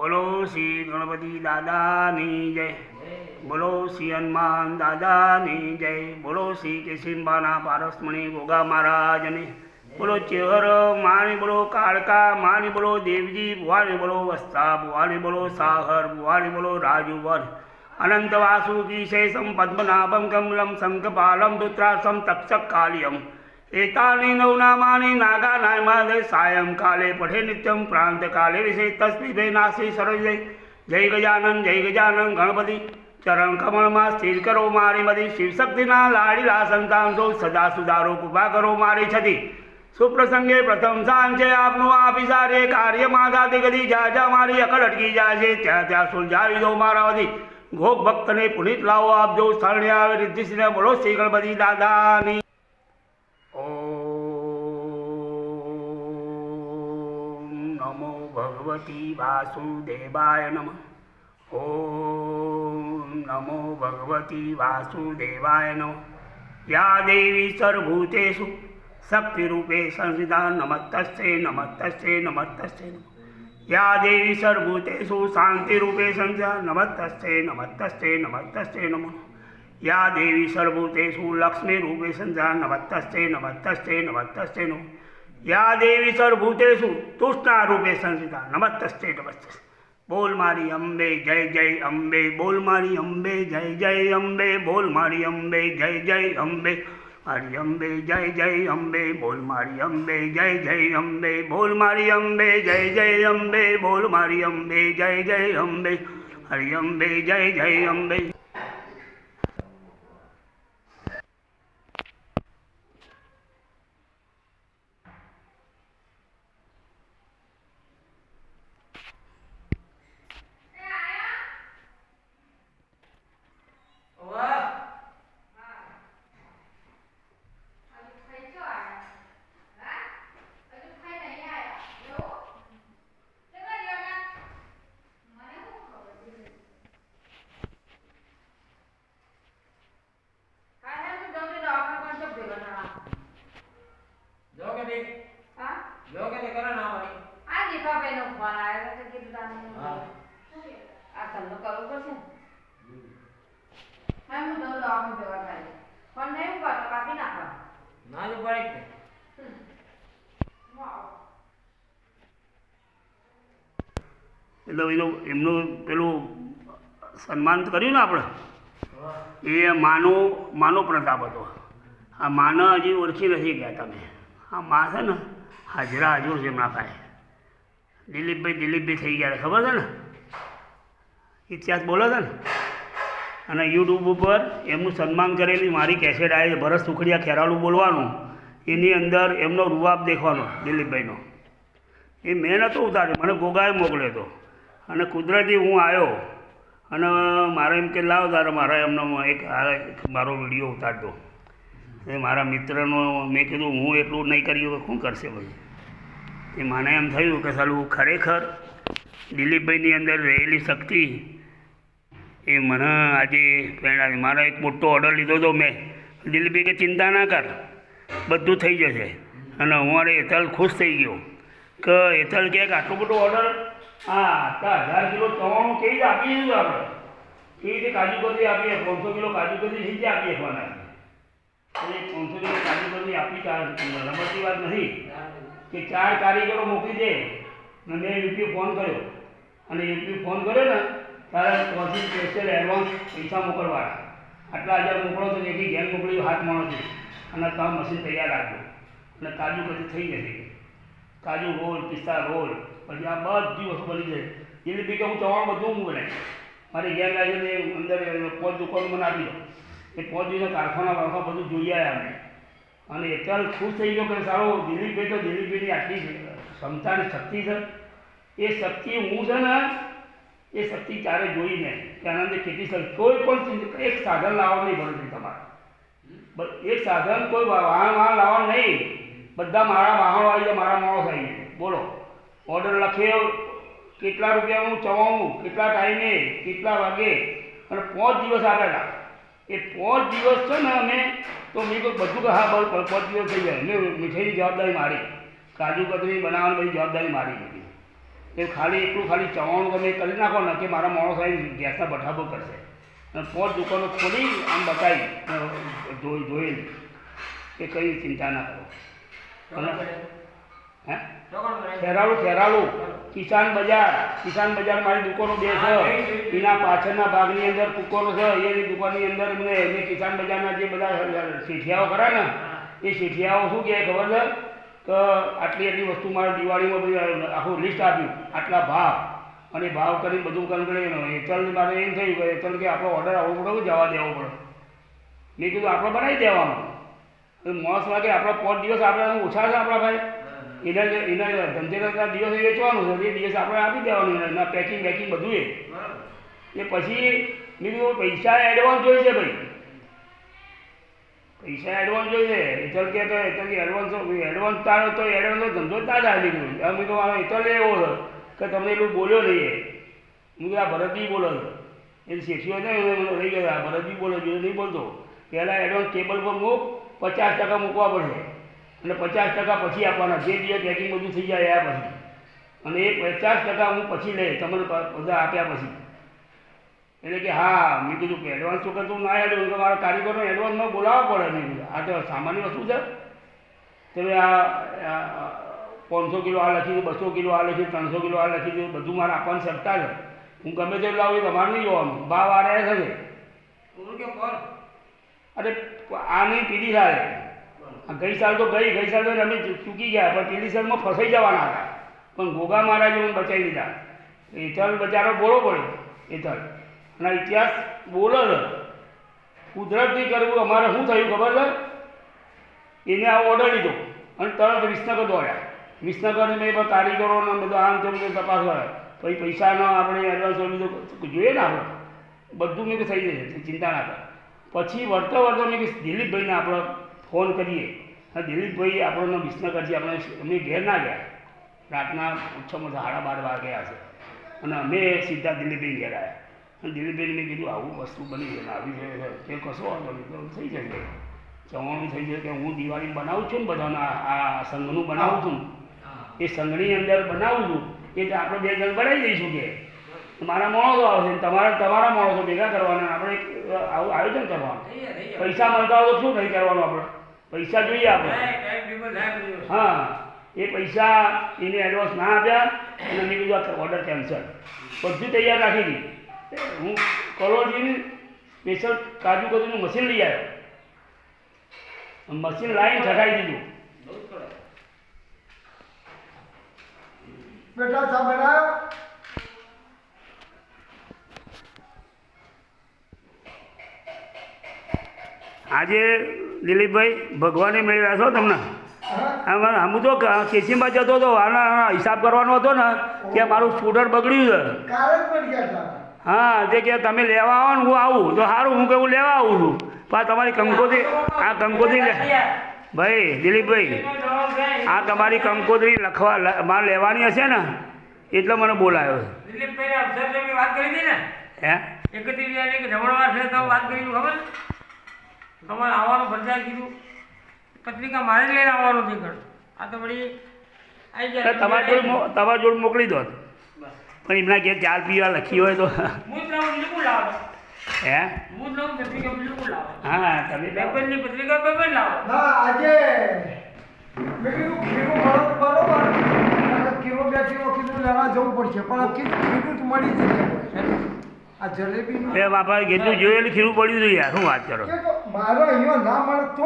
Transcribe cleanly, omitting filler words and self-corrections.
બોલો શ્રી ગણપતિ દાદાની જય, બોલો શ્રી હનુમાન દાદાની જય, બોલો શ્રી કેશિંબાના પારસમણી ગોગા મહારાજની, બોલો ચેહર માણી, બોલો કાળકા માણી, બોલો દેવજી ભુવાણી, બોલો વસ્તા ભુવાણી, બોલો સાહર ભુવાણી, બોલો રાજુ ભુવાણી, અનંત વાસુકી શેષમ પદ્મનાભમ કમલમ શંખપાલમ દુત્રાસમ તક્ષક કાલિયમ एतानि नवनामानि नागानायमादे सायंकाले पठे नित्यं प्रांतकाले विषे तस्मै नासी सर्वजय। जय गजानन गणपति चरण कमल में स्थिर करो मारी मदी, शिवशक्तिना लाडीला संतान सो सदा सुधारो कृपा करो मारी छति। सुप्रसंगे प्रथम सांचे आपनु आपी सारे कार्य माता गति जा जा मारी अकल अटकी जाए त्या त्या सुलझावी दो मारा वधी। गोप भक्त ने पुनीत लाओ आप जो शरणे आवे रिद्धि सिंह बोलो श्री गणपति दादानी। नमो भगवती वासुदेवाय नमः। ओम नमो भगवती वासुदेवाय नमः। या देवी सर्वभूतेषु शक्तिरूपे संस्थिता नमस्तस्यै नमस्तस्यै नमस्तस्यै नमः। या देवी सर्वभूतेषु शांतिरूपे संस्थिता नमस्तस्यै नमस्तस्यै नमस्तस्यै नमः। या देवी सर्वभूतेषु लक्ष्मीरूपे संस्थिता नमस्तस्यै नमस्तस्यै नमस्तस्यै नमः। या देवी सर्वभूतेषु तुष्टारूपे संस्थिता नमस्तस्यै नमस्तस्यै। बोल मारी अम्बे जय जय अम्बे, बोल मारी अम्बे जय जय अम्बे, बोल मारी अम्बे जय जय अम्बे, मारी अम्बे जय जय अम्बे, बोल मारी अम्बे जय जय अम्बे, बोल मारी अम्बे जय जय अम्बे, बोल मारी अम्बे जय जय अम्बे, हरि अम्बे जय जय अम्बे। એટલે એમનું પેલું સન્માન કર્યું ને આપણે, એ માનો પ્રતાપ હતો. આ માને હજી ઓળખી નથી ગયા તમે. આ મા છે ને હાજરા હજુર છે એમના પાસે. દિલીપભાઈ થઈ ગયા ખબર છે ને, ઇતિહાસ બોલે છે ને. અને યુટ્યુબ ઉપર એમનું સન્માન કરેલી મારી કેસેટ આવી છે, ભરત સુખડિયા ખેરાળું બોલવાનું, એની અંદર એમનો રૂવાબ દેખવાનો દિલીપભાઈનો. એ મેં નહોતો ઉતાર્યો, મને ગોગાએ મોકલ્યો હતો. અને કુદરતી હું આવ્યો અને મારે એમ કે લાવ તારે મારા એમનો એક મારો વિડીયો ઉતારતો. એ મારા મિત્રનો મેં કીધું હું એટલું નહીં કર્યું કે શું કરશે ભાઈ. એ મને એમ થયું કે સાલું ખરેખર દિલીપભાઈની અંદર રહેલી શક્તિ એ મને આજે પ્રેરણા. મારા એક મોટો ઓર્ડર લીધો હતો મેં. દિલીપભાઈ કે ચિંતા ના કર, બધું થઈ જશે. અને હું અરે હેતલ ખુશ થઈ ગયો કે હેતલ કે આટલો બધો ઓર્ડર, હા આટલા 1000 કિલો ચવાણું કેવી રીતે આપી દીધું આપણે, કેવી રીતે કાજુ કતરી આપીએ, 500 કિલો કાજુ કતરી થઈ જાય આપીએ ખવાના. એટલે 500 કિલો કાજુ કતરી આપી, રમતની વાત નથી કે 4 કારીગરો મોકલી દે. અને મેં યુપી ફોન કર્યો, અને યુપી ફોન કર્યો ને તારે પછી સ્પેશિયલ એડવાન્સ પૈસા મોકલવા, આટલા 1000 મોકલો તો એથી ગેસ મોકલી હાથ માણસથી, અને તમે મશીન તૈયાર રાખજો અને કાજુ કતરી થઈ જશે. કાજુ રોલ, પિસ્તા રોલ, પછી આ બધી વસ્તુ બની જાય. એની બી કે હું ચવાણું બધું હું બનાવીશ. મારી ગેમ લાવીને અંદર 5 દુકાનો મને આપી દો. એ 5 દિવસના કારખાના બધું જોઈ આવ્યા અમે. અને એટલા ખુશ થઈ ગયો કે સારો દિલીપભાઈ તો દિલીપભાઈની આટલી ક્ષમતા અને શક્તિ છે. એ શક્તિ હું છે ને એ શક્તિ ત્યારે જોઈને કે આનંદ ખેતી શકે. કોઈ પણ એક સાધન લાવવાનું નહીં ભરે તમારે, એક સાધન કોઈ વાહન લાવવાનું નહીં. બધા મારા વાહનો આવી જાય, મારા માણસ આવી જાય. બોલો ઓર્ડર લખ્યો, કેટલા રૂપિયાનું ચવાણું, કેટલા ટાઈમે, કેટલા વાગે, અને 5 દિવસ આપેલા. એ 5 દિવસ છે ને અમે તો મેં કોઈ બધું કે હા બસ 5 દિવસ થઈ જાય. મેં મીઠાઈની જવાબદારી મારી, કાજુ કતરી બનાવવાની બધી જવાબદારી મારી હતી. એ ખાલી એટલું ખાલી ચવાણું તમે કરી નાખો ને કે મારા માણસ આવી ગેસના ભઠ્ઠા પર કરશે અને 5 દુકાનો ખોલી આમ બતાવી જોઈ કે કઈ ચિંતા ના કરો. અને હે ખેરાળું કિસાન બજાર મારી દુકાનો 2 છે. એના પાછળના ભાગની અંદર કુકરો છે. એની દુકાનની અંદર મેં કિસાન બજારના જે બધા શેઠિયાઓ ખરા ને એ શેઠિયાઓ શું કહે ખબર છે કે આટલી વસ્તુ મારે દિવાળીમાં બધી આખું લિસ્ટ આપ્યું, આટલા ભાવ અને ભાવ કરીને બધું કંકળી. એચલ મારે એમ થયું કે એચલ કે આપણો ઓર્ડર આવવો પડે કે જવા દેવો પડે. મેં કીધું આપણે બનાવી દેવાનું. મોસમાં કે આપણા 5 દિવસ આપણે ઓછા છે આપણા ભાઈ, એના ધનતેરસના દિવસે વેચવાનું છે. એ દિવસ આપણે આપી દેવાનું એના પેકિંગ બધું એ પછી મેં કીધું પૈસા એડવાન્સ જોઈએ છે ભાઈ, પૈસા એડવાન્સ જોઈએ. એચલ કે એડવાન્સ તારો તો એડવાન્સનો ધંધો જ ના થાય. મેં કીધું મારો એચલ એવો છે કે તમને એટલું બોલ્યો નહીં. મેં કીધું આ ભરતજી બોલો છે એ શેઠીઓ છે રહી ગયા. આ ભરતજી બોલો જોઈએ નહીં બોલતો. પહેલાં એડવાન્સ ટેબલ પર મૂક, 50% મૂકવા પડશે અને 50% પછી આપવાના. જે દિવસ પેકિંગ બધું થઈ જાય એના પછી, અને એ 50% હું પછી લઈ તમને બધા આપ્યા પછી. એટલે કે હા. મેં કીધું કે એડવાન્સ તો કરતું ના એડવાન્સ, મારા કારીગરનો એડવાન્સમાં બોલાવવા પડે. મેં કીધું આ તો સામાન્ય વસ્તુ છે. તમે આ 500 કિલો આ લખી દો, 200 કિલો આ લખી દો, 300 કિલો આ લખી દો, બધું મારે આપવાની સત્તા છે. હું ગમે તે લાવું તમારે નહીં જોવાનું. ભાવ આ રહ્યા થશે. અરે આની પીડી સાલે ગઈ સાલ તો અમે ચૂકી ગયા, પણ પેલી સાલમાં ફસાઈ જવાના હતા. પણ ગોગા મહારાજે મને બચાવી દીધા. એચલ બચારો બોલો પડ્યો એચલ. અને ઇતિહાસ બોલો છે. કુદરતથી કરવું. અમારે શું થયું ખબર છે? એને આ ઓર્ડર લીધો અને તરત વિસનગર દોડ્યા. વિસનગર મેં કારીગરોને બધું આમ તેમ તપાસ કરે. પછી પૈસાનો આપણે એડવાન્સ લીધો જોઈએ ને આપણે બધું. મેં થઈ જશે, ચિંતા ના કર. પછી વળતો મેં દિલીપભાઈને આપણે ફોન કરીએ. હા, દિલીપભાઈ આપણને વિસનગરથી અમે ઘેર ના ગયા. રાતના ઓછામાં 12:30 વાગ્યા છે અને અમે સીધા દિલીપભાઈ ઘેર આવ્યા. અને દિલીપભાઈને મેં કીધું આવું વસ્તુ બની છે, આવી છે કે કશો વાંધો નહીં, થઈ જશે. ચવાણું થઈ જશે કે હું દિવાળી બનાવું છું ને બધાના આ સંઘનું બનાવું છું. એ સંઘની અંદર બનાવું છું એ આપણે 2 જણ બનાવી દઈશું. કે મારા માણસો આવશે, તમારા માણસો ભેગા કરવાના. આપણે આવું આયોજન કરવાનું. પૈસા મળતા હોય તો શું નહીં કરવાનું? આપણે પૈસા જોઈએ આપણે. હા, એ પૈસા એને એડવાન્સ ના આપ્યા અને મેં કીધું ઓર્ડર કેન્સલ. બધું તૈયાર રાખી દીધી. હું કરોડજીની સ્પેશિયલ કાજુ કતરીનું મશીન લઈ આવ્યો. મશીન લાવીને ઠકાઈ દીધું. બેટા ચા બનાવ્યો? આજે દિલીપભાઈ ભગવાને મેળવ્યા છો તમને. હું તો કેસીમાં જતો હતો, આના હિસાબ કરવાનો હતો ને કે મારું સ્કૂટર બગડ્યું છે. હા, તે કે તમે લેવા આવો ને હું આવું તો સારું. હું કે હું લેવા આવું છું, પણ તમારી કંકોત્રી ભાઈ દિલીપભાઈ, આ તમારી કંકોત્રી મારે લેવાની હશે ને એટલે મને બોલાયો. વાત કરી હતી ને હે 31 જમણવાર છે તો વાત કરી ખબર તમારે આવવાનું ભરજાઈ કીધું. પત્રિકા મારે જ લઈને આવવાનું નીકળ. આ તો વળી આવી જાય. તમારા જોડે મોકલી દો. પણ એમના ઘેર 4 પીવા લખી હોય તો હું જ લાવું બિલકુલ લાવો. હે હું જ લાવું પત્રિકા બિલકુલ લાવો. હા, તમે પેપરની પત્રિકા પેપર લાવો. હા, આજે મેં કીધું ખીરું બરોબર કિલો 2 કિલો કીધું લેવા જવું પડશે, પણ ખીરું મળી જશે. આ જલેબી બાપા કેટલું જોયેલું ખીરું પડ્યું હતું યાર. શું વાત કરો? મારો અહીંયા ના મળે તો